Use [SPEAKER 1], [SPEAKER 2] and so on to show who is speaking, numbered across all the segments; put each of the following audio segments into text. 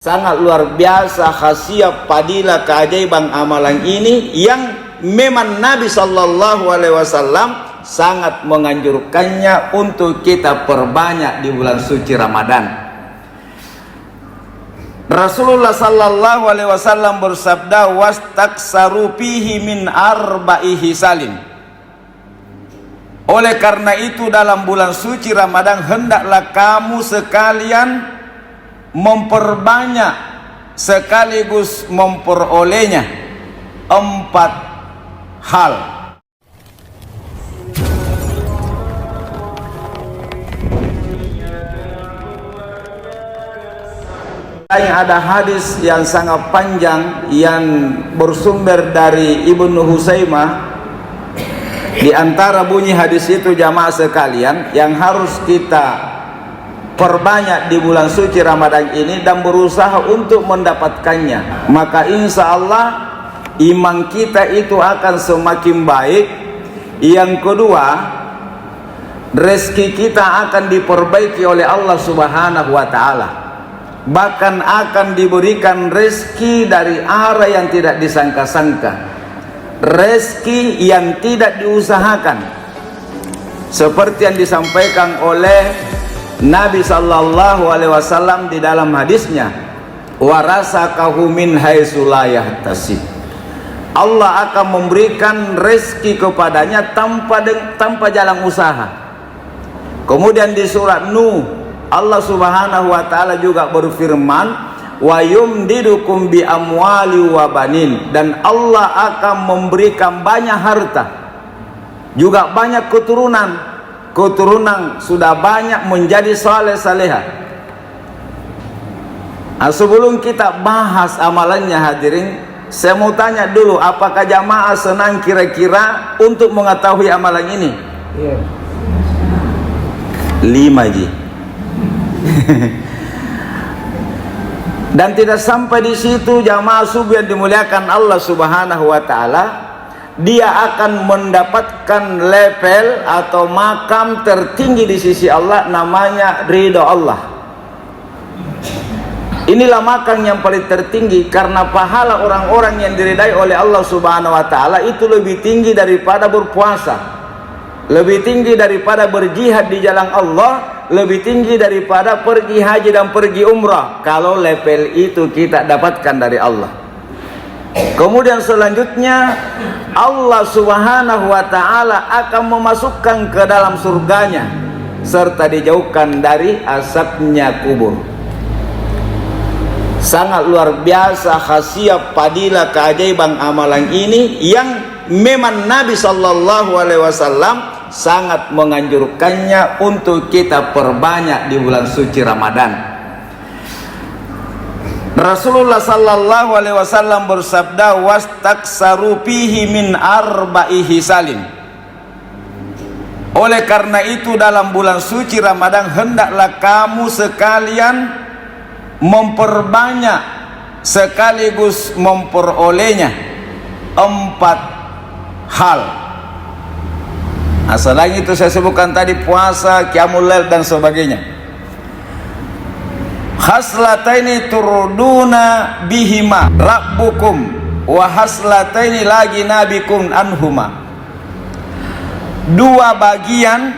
[SPEAKER 1] Sangat luar biasa khasiat, padilah, keajaiban amalan ini yang memang Nabi Sallallahu Alaihi Wasallam sangat menganjurkannya untuk kita perbanyak di bulan suci Ramadan. Rasulullah Sallallahu Alaihi Wasallam bersabda, wastaksaru fihi min arba'i hisalin. Oleh karena itu dalam bulan suci Ramadan hendaklah kamu sekalian memperbanyak sekaligus memperolehnya 4 hal. Ada hadis yang sangat panjang yang bersumber dari Ibnu Huzaimah. Di antara bunyi hadis itu, jamaah sekalian, yang harus kita perbanyak di bulan suci Ramadan ini dan berusaha untuk mendapatkannya, maka insya Allah iman kita itu akan semakin baik. Yang kedua, rezeki kita akan diperbaiki oleh Allah Subhanahu wa Ta'ala, bahkan akan diberikan rezeki dari arah yang tidak disangka-sangka, rezeki yang tidak diusahakan, seperti yang disampaikan oleh Nabi Sallallahu Alaihi Wasallam di dalam hadisnya, warasakahu min haitsu la yahtasib. Allah akan memberikan rezeki kepadanya tanpa jalan usaha. Kemudian di surat Nuh, Allah Subhanahu wa Ta'ala juga berfirman, wa yumdidukum bi amwali wa banin, dan Allah akan memberikan banyak harta, juga banyak keturunan sudah banyak menjadi saleh-saleha. Nah, sebelum kita bahas amalannya hadirin, saya mau tanya dulu, apakah jamaah senang kira-kira untuk mengetahui amalan ini? Iya. 5 ji. Dan tidak sampai di situ, jamaah subuh yang dimuliakan Allah Subhanahu wa Ta'ala, dia akan mendapatkan level atau makam tertinggi di sisi Allah, namanya ridho Allah. Inilah makam yang paling tertinggi, karena pahala orang-orang yang diridai oleh Allah Subhanahu wa Ta'ala itu lebih tinggi daripada berpuasa, lebih tinggi daripada berjihad di jalan Allah, lebih tinggi daripada pergi haji dan pergi umrah, kalau level itu kita dapatkan dari Allah. Kemudian selanjutnya Allah Subhanahu wa Ta'ala akan memasukkan ke dalam surganya serta dijauhkan dari asapnya kubur. Sangat luar biasa khasiat, padilah, keajaiban amalan ini yang memang Nabi Sallallahu Alaihi Wasallam sangat menganjurkannya untuk kita perbanyak di bulan suci Ramadan. Rasulullah Sallallahu Alaihi Wasallam bersabda, wastaksaru fihi min arba'i hisalin. Oleh karena itu dalam bulan suci Ramadan hendaklah kamu sekalian memperbanyak sekaligus memperolehnya 4 hal. Nah, selain itu saya sebutkan tadi puasa, qiyamul lail dan sebagainya. Haslataini turduna bihima rabbukum wa haslataini lagi nabikum anhuma. 2 bagian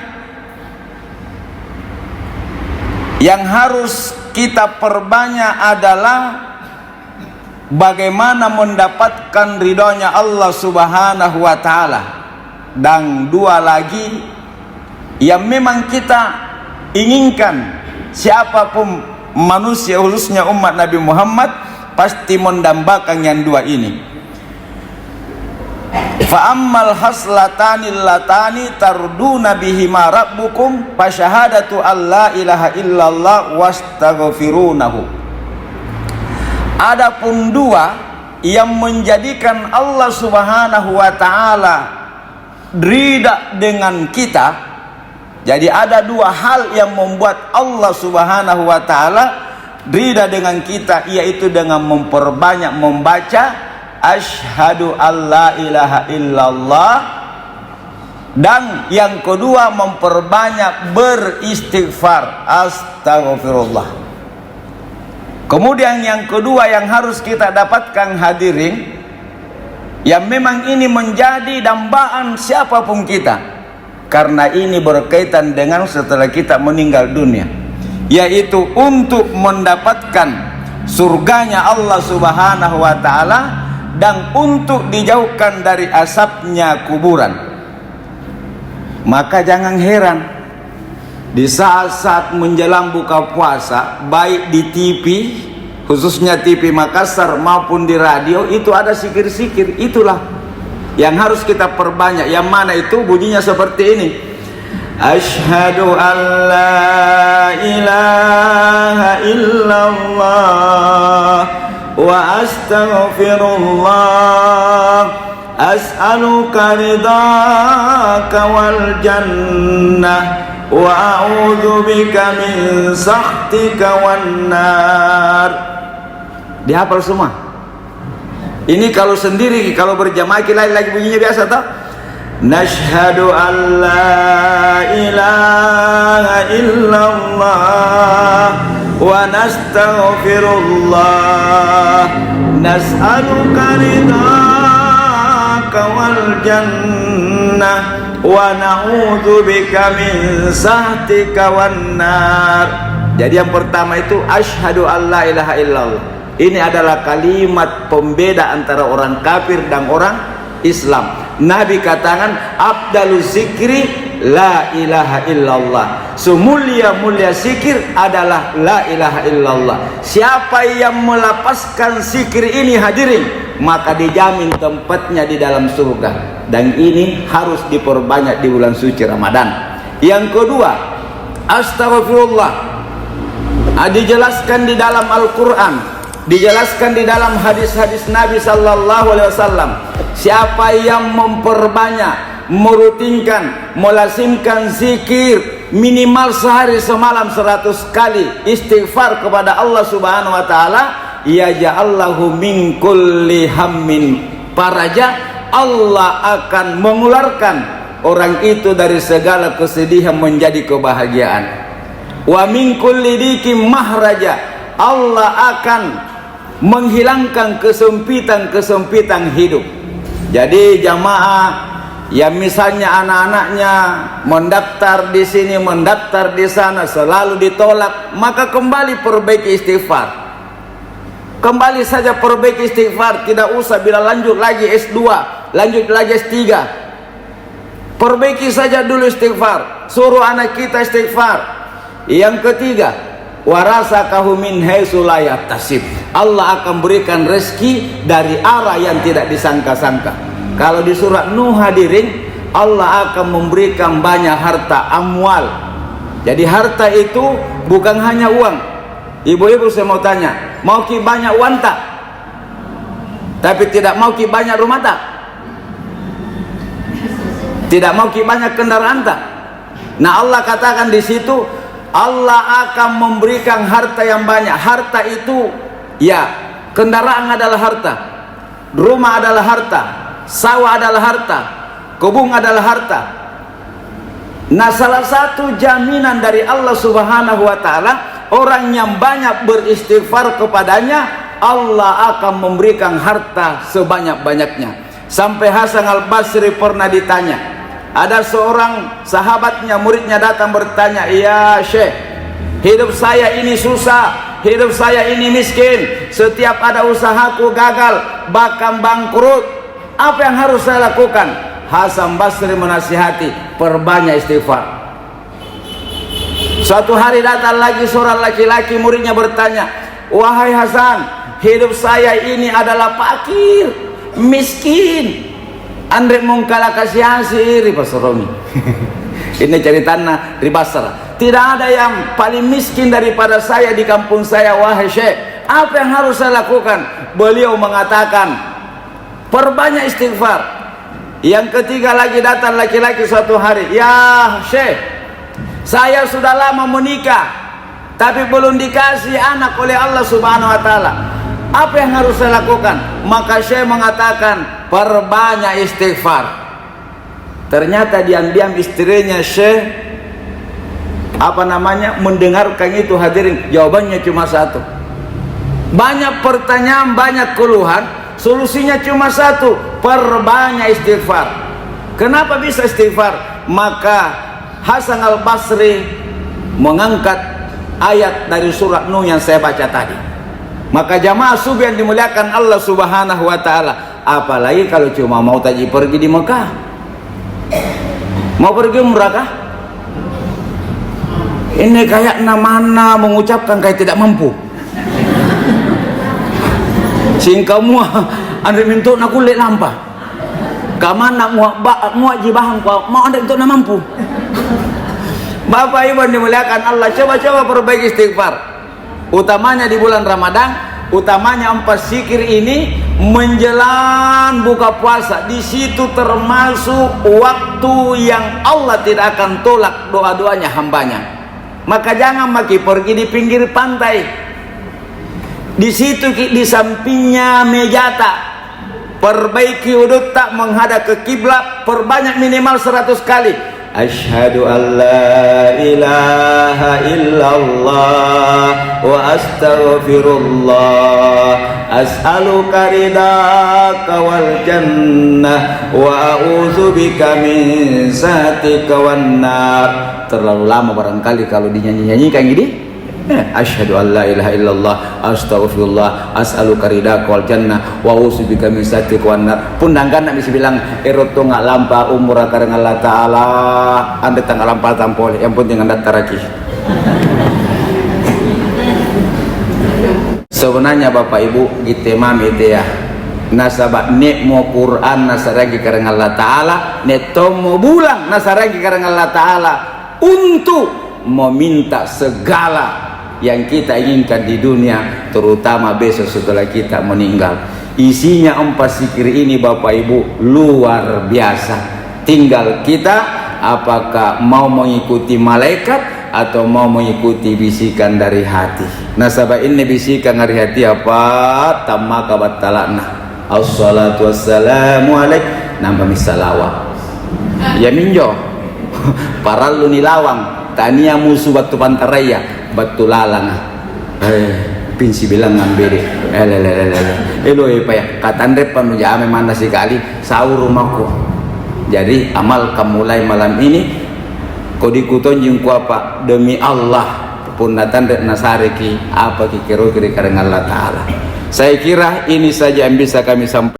[SPEAKER 1] yang harus kita perbanyak adalah bagaimana mendapatkan ridhonya Allah Subhanahu wa Ta'ala, dan 2 lagi yang memang kita inginkan. Siapapun manusia, khususnya umat Nabi Muhammad, pasti mendambakan yang 2 ini. Fa ammal haslatani latani tarduna bihima rabbukum fa syahadatu alla ilaha illallah wastaghfirunahu. Adapun 2 yang menjadikan Allah Subhanahu wa Ta'ala ridha dengan kita. Jadi ada 2 hal yang membuat Allah Subhanahu wa Ta'ala ridha dengan kita, yaitu dengan memperbanyak membaca asyhadu alla ilaha illallah, dan yang kedua memperbanyak beristighfar, astagfirullah. Kemudian yang kedua yang harus kita dapatkan hadirin, yang memang ini menjadi dambaan siapapun kita, karena ini berkaitan dengan setelah kita meninggal dunia, yaitu untuk mendapatkan surganya Allah Subhanahu wa ta'ala dan untuk dijauhkan dari asapnya kuburan. Maka jangan heran di saat-saat menjelang buka puasa, baik di TV, khususnya TV Makassar maupun di radio, itu ada zikir-zikir. Itulah yang harus kita perbanyak. Yang mana itu bunyinya seperti ini: Asyhadu an la ilaha illallah wa astaghfirullah, as'aluka ridhaka wal jannah wa a'udzu bika min sakhtika wan nar. Dihafal semua. Ini kalau sendiri, kalau berjamaah lagi bunyinya biasa toh. Nashhadu an la ilaha illallah wa nastaghfirullah, nas'aluka ridhaka wal jannah wa na'udzu bika min sahtika wan nar. Jadi yang pertama itu asyhadu alla ilaha illallah. Ini adalah kalimat pembeda antara orang kafir dan orang Islam. Nabi katakan afdalu zikri la ilaha illallah. Semulia-mulia zikir adalah la ilaha illallah. Siapa yang melepaskan zikir ini hadirin, maka dijamin tempatnya di dalam surga. Dan ini harus diperbanyak di bulan suci Ramadan. Yang kedua, astaghfirullah. Dijelaskan di dalam Al-Quran, dijelaskan di dalam hadis-hadis Nabi sallallahu alaihi wasallam. Siapa yang memperbanyak, merutinkan, melazimkan zikir minimal sehari semalam 100 kali istighfar kepada Allah Subhanahu wa taala, yaj'allahu min kulli hammin faraja. Allah akan mengeluarkan orang itu dari segala kesedihan menjadi kebahagiaan. Wa min kulli dikim mahraja. Allah akan menghilangkan kesempitan-kesempitan hidup. Jadi jamaah yang misalnya anak-anaknya mendaftar di sini, mendaftar di sana, selalu ditolak, maka kembali perbaiki istighfar. Kembali saja perbaiki istighfar, tidak usah bila lanjut lagi S2, lanjut lagi S3. Perbaiki saja dulu istighfar, suruh anak kita istighfar. Yang ketiga, warasakahu min haitsu la yahtasib. Allah akan berikan rezeki dari arah yang tidak disangka-sangka. Kalau di surat Nuh hadirin, Allah akan memberikan banyak harta, amwal. Jadi harta itu bukan hanya uang. Ibu-ibu saya mau tanya, mau ki banyak uang tak? Tapi tidak mau ki banyak rumah tak? Tidak mau ki banyak kendaraan tak? Nah, Allah katakan di situ, Allah akan memberikan harta yang banyak. Harta itu, ya, kendaraan adalah harta, rumah adalah harta, sawah adalah harta, kebun adalah harta. Nah, salah satu jaminan dari Allah Subhanahu wa ta'ala, orang yang banyak beristighfar kepadanya, Allah akan memberikan harta sebanyak-banyaknya. Sampai Hasan Al-Basri pernah ditanya, ada seorang sahabatnya, muridnya datang bertanya, "Ya Syekh, hidup saya ini susah, hidup saya ini miskin, setiap ada usahaku gagal, bahkan bangkrut. Apa yang harus saya lakukan?" Hasan Basri menasihati, perbanyak istighfar. Suatu hari datang lagi seorang laki-laki, muridnya bertanya, "Wahai Hasan, hidup saya ini adalah fakir, miskin. Andre mungkala kasihasi ribasaromi." Ini ceritanya ribasara. Tidak ada yang paling miskin daripada saya di kampung saya, wahai Syekh. Apa yang harus saya lakukan? Beliau mengatakan, perbanyak istighfar. Yang ketiga lagi datang laki-laki suatu hari, "Ya Syekh, saya sudah lama menikah, tapi belum dikasih anak oleh Allah Subhanahu wa ta'ala. Apa yang harus saya lakukan?" Maka Syekh mengatakan, perbanyak istighfar. Ternyata diam-diam istrinya Syekh mendengarkan itu hadirin. Jawabannya cuma satu, banyak pertanyaan, banyak keluhan, solusinya cuma satu, perbanyak istighfar. Kenapa bisa istighfar? Maka Hasan al-Basri mengangkat ayat dari surat Nuh yang saya baca tadi. Maka jamaah subuh yang dimuliakan Allah Subhanahu wa ta'ala, apalagi kalau cuma mau tadi pergi di Mekah, mau pergi umrah kah? Ini kayak mana mengucapkan kayak tidak mampu. Singkau mua anda minta nak kulit lampa. Kamana mua jibahang kau mau anda minta nak mampu. Bapak Ibu dimuliakan Allah, coba-coba perbaiki istighfar. Utamanya di bulan Ramadan, utamanya 4 zikir ini menjelang buka puasa. Di situ termasuk waktu yang Allah tidak akan tolak doa-doanya hambanya. Maka jangan maki pergi di pinggir pantai. Di situ di sampingnya mejata. Perbaiki wudhu, tak menghadap ke kiblat, perbanyak minimal 100 kali. Asyhadu an la ilaha illallah wa astaghfirullah as'aluka ridaka wal jannah wa a'udzubika min sakhatika wan nar. Terlalu lama barangkali kalau dinyanyi-nyanyikan gini. Asyhadu an la ilaha illallah astaghfirullah as'aluka ridaka wal jannah wa a'udzubika min sakhatika wan nar. Pundangkan nak bisa bilang eroto ngak lampa umur kareng Allah taala anda tanggal lampa tampol yang penting anda taraki. Sebenarnya Bapak Ibu kita mami dia nasabak nek mo Quran nasaragi kareng Allah taala, nek tomo bulan nasaragi kareng Allah taala untuk meminta segala yang kita inginkan di dunia, terutama besok setelah kita meninggal. Isinya 4 zikir ini Bapak Ibu luar biasa. Tinggal kita apakah mau mengikuti malaikat atau mau mengikuti bisikan dari hati. Nasabah ini bisikan dari hati apa? Tamaka batalana. Assalatu wassalamu alaik nambah misalawat. Ya minjo. Paralu nilawang. Tania musuh batu pantaraya batu lalang. Pinsi bilang ngambere. Elo apa ya? Katandre panuja ame mana sekali sahur rumahku. Jadi amal kamu mulai malam ini kau dikutonjing ku apa demi Allah pun datang dari nasareki apa kikiro kiri karena Allah Taala. Saya kira ini saja yang bisa kami sampaikan.